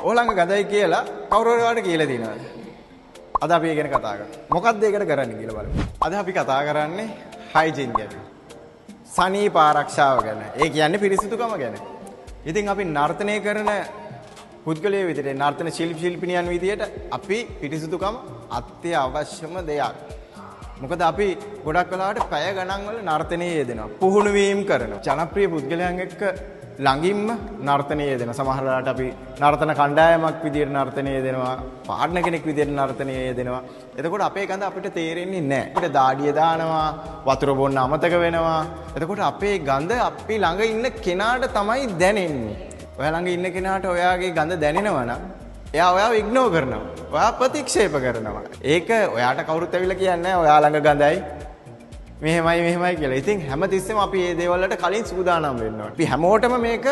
ඕලංග ගඳයි කියලා කවුරු හරි වාට කියලා දිනවද? අද අපි ඒ ගැන කතා කරමු. මොකක්ද ඒකට කරන්නේ කියලා බලමු. අද අපි කතා කරන්නේ හයිජීන් ගැන. සනීප ආරක්ෂාව ගැන. ඒ කියන්නේ පිරිසිදුකම ගැන. ඉතින් අපි නර්තනය කරන පුද්ගලයෝ විදිහට නර්තන ශිල්පිනියන් විදිහට අපි පිරිසිදුකම අත්‍යවශ්‍යම දෙයක්. මොකද අපි ගොඩක් වෙලාවට පැය ගණන් වල නර්තනයේ යෙදෙනවා. පුහුණු වීම කරනවා. ජනප්‍රිය පුද්ගලයන් එක්ක ළඟින්ම නර්තනයේ යෙදෙනවා. සමහර වෙලාවට අපි නර්තන කණ්ඩායමක් විදිහට නර්තනයේ යෙදෙනවා. පාර්ට්නර් කෙනෙක් විදිහට නර්තනයේ යෙදෙනවා. එතකොට අපේ ගඳ අපිට තේරෙන්නේ නැහැ. අපිට දාඩිය දානවා, වතුර බොන්න අමතක වෙනවා. එතකොට අපේ ගඳ අපි ළඟ ඉන්න කෙනාට තමයි දැනෙන්නේ. ඔයා ළඟ ඉන්න කෙනාට ඔයාගේ ගඳ දැනෙනවා නම් එයා ඔයාව ඉග්නෝර් කරනවා. ඔයා ප්‍රතික්ෂේප කරනවා. ඒක ඔයාට කවුරුත් ඇවිල්ලා කියන්නේ නැහැ ඔයා ළඟ ගඳයි මෙහෙමයි කියලා. ඉතින් හැමතිස්සෙම අපි මේ දේවල් වලට කලින් සූදානම් වෙන්න ඕනේ. අපි හැමෝටම මේක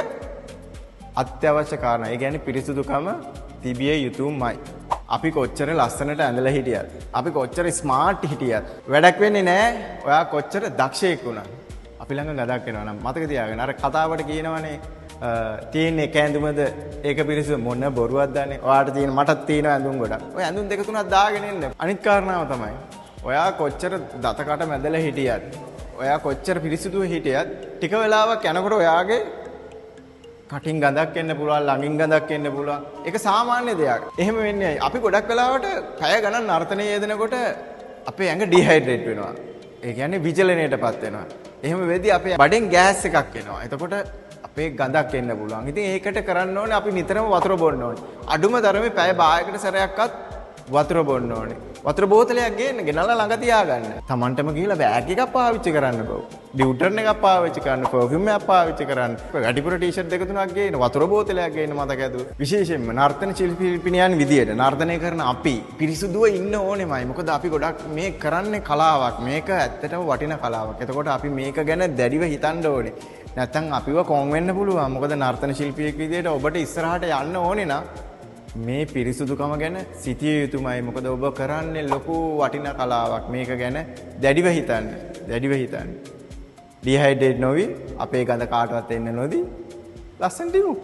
අත්‍යවශ්‍ය කාරණා. ඒ කියන්නේ පිරිසුදුකම තිබිය යුතුමයි. අපි කොච්චර ලස්සනට ඇඳලා හිටියත්, අපි කොච්චර ස්මාර්ට් හිටියත් වැඩක් වෙන්නේ නැහැ. ඔයා කොච්චර දක්ෂයෙක් වුණත්. අපි ළඟ ගඳක් එනවා නම් මතක තියාගන්න. අර කතාවට කියනවනේ තියෙන එක ඇඳුමද ඒක පිරිසිදු මොන බොරුවක් දන්නේ. ඔයාට තියෙන මටත් තියෙන ඇඳුම් ගොඩක්. ඔය ඇඳුම් දෙක තුනක් දාගෙන ඉන්න. අනිත් කාරණාව තමයි ඔයා කොච්චර දතකට මැදලා හිටියත්, ඔයා කොච්චර පිරිසිදුව හිටියත් ටික වෙලාවක් යනකොට ඔයාගේ කටින් ගඳක් එන්න පුළුවන්, ළඟින් ගඳක් එන්න පුළුවන්. ඒක සාමාන්‍ය දෙයක්. එහෙම වෙන්නේ අපි ගොඩක් වෙලාවට පැය ගණන් නර්තනයේ යෙදෙනකොට අපේ ඇඟ ඩිහයිඩ්‍රේට් වෙනවා. ඒ කියන්නේ විචලනයටපත් වෙනවා. එහෙම වෙද්දී අපේ බඩෙන් ගෑස් එකක් එනවා. එතකොට අපේ ගඳක් එන්න පුළුවන්. ඉතින් ඒකට කරන්න ඕනේ අපි නිතරම වතුර බොන්න ඕනේ. අඩුම තරමේ පැය භාගයකට සැරයක්වත් වතුර බොන්න ඕනේ. වතුර බෝතලයක් ගේන්න ගෙනල්ලා ළඟ තියාගන්න. Tamanටම ගිහලා බෑග් එකක් පාවිච්චි කරන්න බෝ. ඩියුටර්න් එකක් පාවිච්චි කරන්න, පර්ෆියුම් එකක් පාවිච්චි කරන්න. වැඩිපුර ටී-ෂර්ට් දෙක තුනක් ගේන්න, වතුර බෝතලයක් ගේන්න මතක ඇතුව. විශේෂයෙන්ම නර්තන ශිල්පිනියන් විදියට නර්තනය කරන අපි පිරිසුදුව ඉන්න ඕනෙමයි. මොකද අපි ගොඩක් මේ කරන්නේ කලාවක්. මේක ඇත්තටම වටින කලාවක්. එතකොට අපි මේක ගැන දැඩිව හිතන්න ඕනේ. නැත්තම් අපිව කොන් වෙන්න පුළුවන්. මොකද නර්තන ශිල්පියෙක් විදියට ඔබට ඉස්සරහට යන්න ඕනේ නම් මේ පිරිසුදුකම ගැන සිතිය යුතුමයි. මොකද ඔබ කරන්නේ ලොකු වටිනා කලාවක්. මේක ගැන දැඩිව හිතන්න. ඩිහයිඩ්‍රේට් නොවි අපේ ගඳ කාටවත් එන්න නොදී ලස්සනට ඉමු.